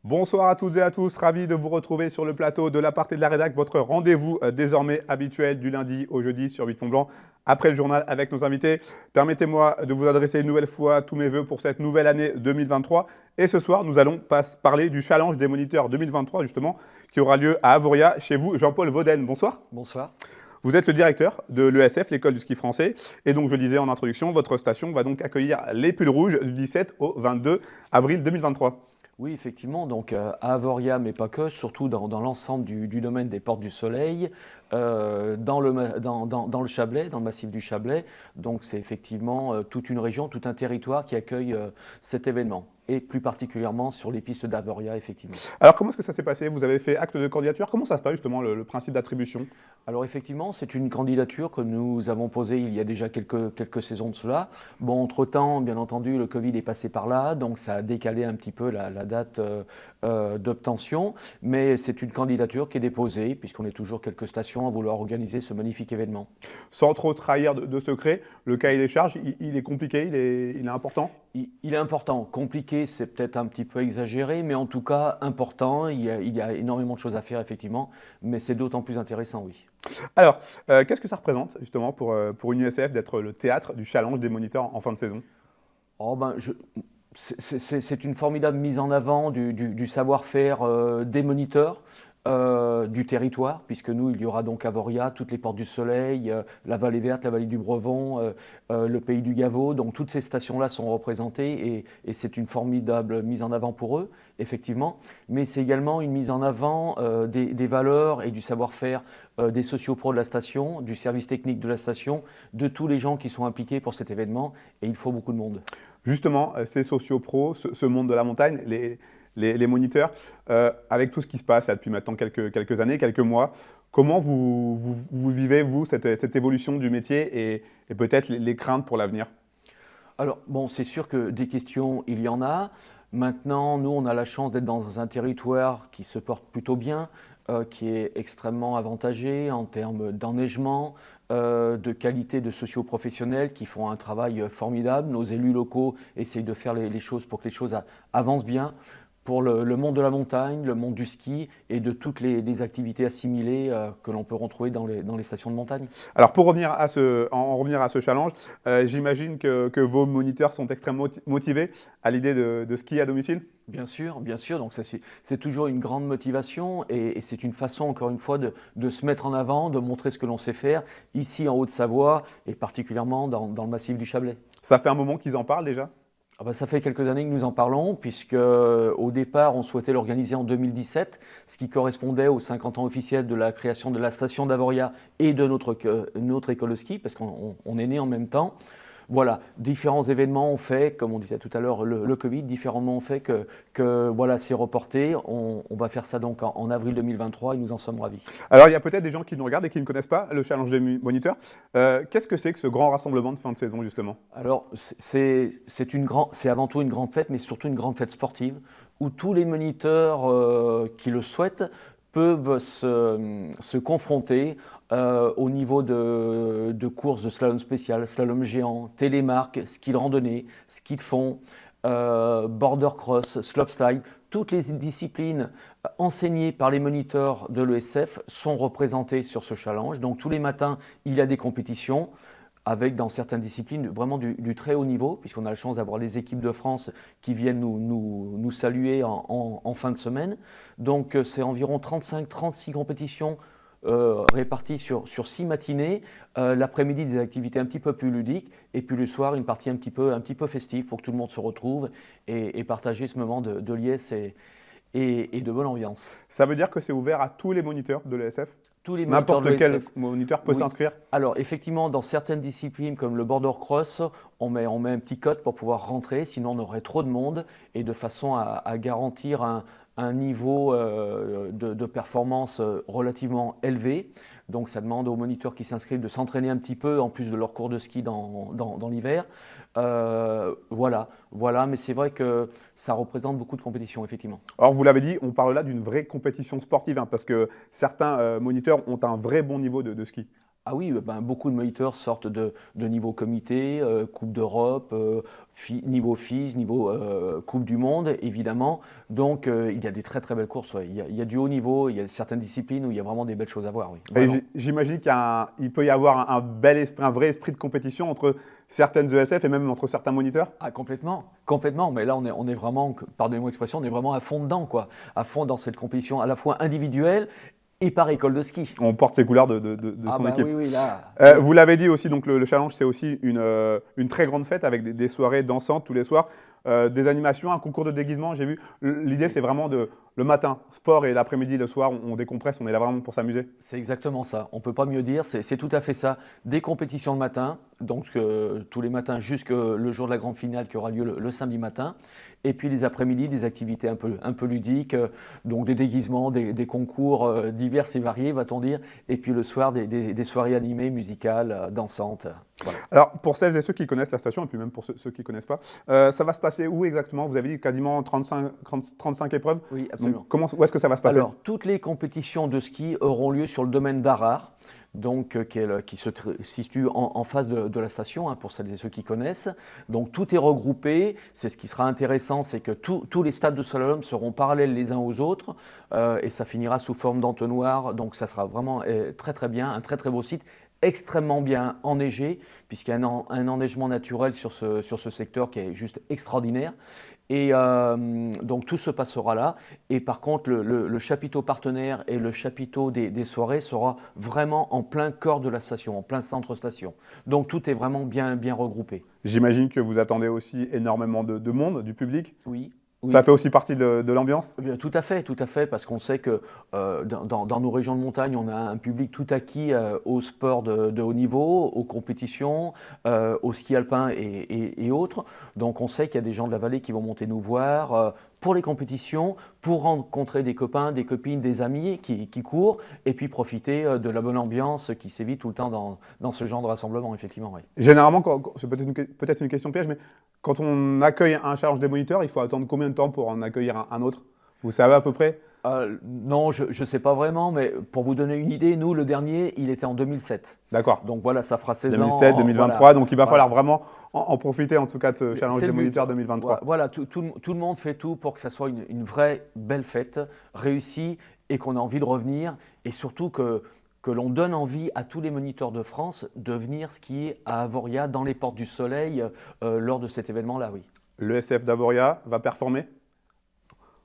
Bonsoir à toutes et à tous, ravi de vous retrouver sur le plateau de l'Aparté de la Rédac, votre rendez-vous désormais habituel du lundi au jeudi sur 8 Mont Blanc, après le journal avec nos invités. Permettez-moi de vous adresser une nouvelle fois tous mes voeux pour cette nouvelle année 2023. Et ce soir, nous allons parler du challenge des moniteurs 2023, justement, qui aura lieu à Avoria, chez vous, Jean-Paul Vaudaine. Bonsoir. Bonsoir. Vous êtes le directeur de l'ESF, l'école du ski français. Et donc, je le disais en introduction, votre station va donc accueillir les Pulls Rouges du 17 au 22 avril 2023. Oui, effectivement, donc à Avoria, mais pas que, surtout dans l'ensemble du domaine des Portes du Soleil, dans le Chablais, dans le massif du Chablais. Donc c'est effectivement toute une région, tout un territoire qui accueille cet événement. Et plus particulièrement sur les pistes d'Avoria, effectivement. Alors, comment est-ce que ça s'est passé? Vous avez fait acte de candidature. Comment ça se passe, justement, le principe d'attribution? Alors, effectivement, c'est une candidature que nous avons posée il y a déjà quelques saisons de cela. Bon, entre-temps, bien entendu, le Covid est passé par là, donc ça a décalé un petit peu la date d'obtention. Mais c'est une candidature qui est déposée, puisqu'on est toujours quelques stations à vouloir organiser ce magnifique événement. Sans trop trahir de secret, le cahier des charges, il est compliqué, il est important? Il est important. Compliqué, c'est peut-être un petit peu exagéré, mais en tout cas important. Il y a énormément de choses à faire, effectivement, mais c'est d'autant plus intéressant, oui. Alors, qu'est-ce que ça représente, justement, pour une USF d'être le théâtre du challenge des moniteurs en fin de saison? Oh ben, c'est une formidable mise en avant du savoir-faire des moniteurs. Du territoire, puisque nous, il y aura donc Avoria, toutes les Portes du Soleil, la Vallée Verte, la Vallée du Brevon, le Pays du Gaveau. Donc toutes ces stations-là sont représentées et c'est une formidable mise en avant pour eux, effectivement. Mais c'est également une mise en avant des valeurs et du savoir-faire des sociopros de la station, du service technique de la station, de tous les gens qui sont impliqués pour cet événement. Et il faut beaucoup de monde. Justement, ces sociopros, ce monde de la montagne, les moniteurs, avec tout ce qui se passe là, depuis maintenant quelques années, quelques mois, comment vous vivez, vous, cette évolution du métier et peut-être les craintes pour l'avenir? Alors, bon, c'est sûr que des questions, il y en a. Maintenant, nous, on a la chance d'être dans un territoire qui se porte plutôt bien, qui est extrêmement avantagé en termes d'enneigement, de qualité de socio-professionnels qui font un travail formidable. Nos élus locaux essayent de faire les choses pour que les choses avancent bien. Pour le monde de la montagne, le monde du ski et de toutes les activités assimilées que l'on peut retrouver dans les stations de montagne. Alors, pour revenir à ce challenge, j'imagine que vos moniteurs sont extrêmement motivés à l'idée de skier à domicile? Bien sûr, bien sûr. Donc c'est toujours une grande motivation et c'est une façon, encore une fois, de se mettre en avant, de montrer ce que l'on sait faire ici en Haute-Savoie et particulièrement dans le massif du Chablais. Ça fait un moment qu'ils en parlent déjà? Ah ben, ça fait quelques années que nous en parlons, puisque au départ, on souhaitait l'organiser en 2017, ce qui correspondait aux 50 ans officiels de la création de la station d'Avoria et de notre école de ski, parce qu'on est né en même temps. Voilà, différents événements ont fait, comme on disait tout à l'heure, le Covid, différemment ont fait que voilà, c'est reporté. On va faire ça donc en avril 2023 et nous en sommes ravis. Alors, il y a peut-être des gens qui nous regardent et qui ne connaissent pas le challenge des moniteurs. Qu'est-ce que c'est que ce grand rassemblement de fin de saison, justement? Alors, c'est avant tout une grande fête, mais surtout une grande fête sportive, où tous les moniteurs qui le souhaitent peuvent se confronter au niveau de courses de slalom spécial, slalom géant, télémarque, ski de randonnée, ski de fond, border cross, slopestyle. Toutes les disciplines enseignées par les moniteurs de l'ESF sont représentées sur ce challenge. Donc tous les matins, il y a des compétitions avec dans certaines disciplines vraiment du très haut niveau, puisqu'on a la chance d'avoir les équipes de France qui viennent nous saluer en fin de semaine. Donc c'est environ 35-36 compétitions réparties sur 6 matinées. L'après-midi, des activités un petit peu plus ludiques, et puis le soir, une partie un petit peu festive pour que tout le monde se retrouve et partager ce moment de liesse et de bonne ambiance. Ça veut dire que c'est ouvert à tous les moniteurs de l'ESF? Tous les moniteurs de N'importe quel l'ESF. moniteur peut s'inscrire? Alors effectivement, dans certaines disciplines comme le border cross, on met un petit code pour pouvoir rentrer, sinon on aurait trop de monde et de façon à garantir un niveau de performance relativement élevé. Donc ça demande aux moniteurs qui s'inscrivent de s'entraîner un petit peu en plus de leur cours de ski dans l'hiver. Voilà, mais c'est vrai que ça représente beaucoup de compétitions, effectivement. Alors, vous l'avez dit, on parle là d'une vraie compétition sportive, hein, parce que certains moniteurs ont un vrai bon niveau de ski. Ah oui, beaucoup de moniteurs sortent de niveau comité, Coupe d'Europe, niveau FIS, niveau Coupe du Monde, évidemment. Donc il y a des très très belles courses. Ouais. Il y a du haut niveau, il y a certaines disciplines où il y a vraiment des belles choses à voir. Oui. Et Vraiment. j'imagine qu'il peut y avoir un bel esprit, un vrai esprit de compétition entre certaines ESF et même entre certains moniteurs. Ah, complètement, complètement. Mais là, on est vraiment, pardonnez-moi l'expression, on est vraiment à fond dedans, quoi. À fond dans cette compétition à la fois individuelle et par école de ski. On porte ses couleurs de Ah son bah équipe. oui, oui, là. Vous l'avez dit aussi, donc le challenge, c'est aussi une très grande fête avec des soirées dansantes tous les soirs, des animations, un concours de déguisement. J'ai vu. L'idée, c'est vraiment le matin, sport, et l'après-midi, le soir, on décompresse, on est là vraiment pour s'amuser. C'est exactement ça. On ne peut pas mieux dire. C'est tout à fait ça. Des compétitions le matin, donc tous les matins jusqu'au le jour de la grande finale qui aura lieu le samedi matin. Et puis les après-midi, des activités un peu ludiques, donc des déguisements, des concours divers et variés, va-t-on dire. Et puis le soir, des soirées animées, musicales, dansantes. Voilà. Alors, pour celles et ceux qui connaissent la station, et puis même pour ceux qui ne connaissent pas, ça va se passer où exactement? Vous avez dit quasiment 35 épreuves. Oui, absolument. Donc, où est-ce que ça va se passer? Alors, toutes les compétitions de ski auront lieu sur le domaine d'Arard, donc, qui se situe en face de la station, pour celles et ceux qui connaissent. Donc tout est regroupé. C'est ce qui sera intéressant, c'est que tous les stades de slalom seront parallèles les uns aux autres et ça finira sous forme d'entonnoir. Donc ça sera vraiment très très bien, un très très beau site, extrêmement bien enneigé, puisqu'il y a un enneigement naturel sur ce secteur qui est juste extraordinaire. Et donc tout se passera là. Et par contre, le chapiteau partenaire et le chapiteau des soirées sera vraiment en plein cœur de la station, en plein centre station. Donc tout est vraiment bien regroupé. J'imagine que vous attendez aussi énormément de monde, du public. Oui. Ça fait aussi partie de l'ambiance? Tout à fait, parce qu'on sait que dans nos régions de montagne, on a un public tout acquis au sport de haut niveau, aux compétitions, au ski alpin et autres. Donc on sait qu'il y a des gens de la vallée qui vont monter nous voir pour les compétitions, pour rencontrer des copains, des copines, des amis qui courent, et puis profiter de la bonne ambiance qui sévit tout le temps dans ce genre de rassemblement, effectivement. Oui. Généralement, c'est peut-être une question piège, mais quand on accueille un challenge des moniteurs, il faut attendre combien de temps pour en accueillir un autre? Vous savez à peu près? Non, je ne sais pas vraiment, mais pour vous donner une idée, nous, le dernier, il était en 2007. D'accord. Donc voilà, ça fera 16 ans. 2007, 2023, Voilà, donc il va falloir vraiment en profiter, en tout cas, de ce challenge c'est des le but. moniteurs 2023. Voilà, tout le monde fait tout pour que ça soit une vraie belle fête, réussie, et qu'on a envie de revenir, et surtout que l'on donne envie à tous les moniteurs de France de venir skier à Avoria, dans les Portes du Soleil, lors de cet événement-là, oui. Le SF d'Avoria va performer?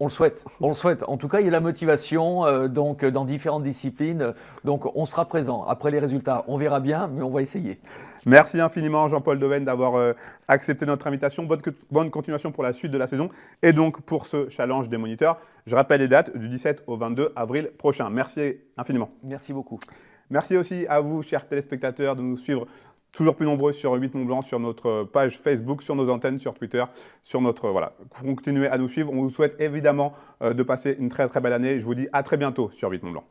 On le souhaite, on le souhaite. En tout cas, il y a la motivation donc, dans différentes disciplines. Donc, on sera présent. Après les résultats, on verra bien, mais on va essayer. Merci infiniment, Jean-Paul Deven, d'avoir accepté notre invitation. Bonne continuation pour la suite de la saison et donc pour ce challenge des moniteurs. Je rappelle les dates du 17 au 22 avril prochain. Merci infiniment. Merci beaucoup. Merci aussi à vous, chers téléspectateurs, de nous suivre toujours plus nombreux sur 8 Mont Blanc, sur notre page Facebook, sur nos antennes, sur Twitter, sur notre… Voilà, continuez à nous suivre. On vous souhaite évidemment de passer une très très belle année. Je vous dis à très bientôt sur 8 Mont Blanc.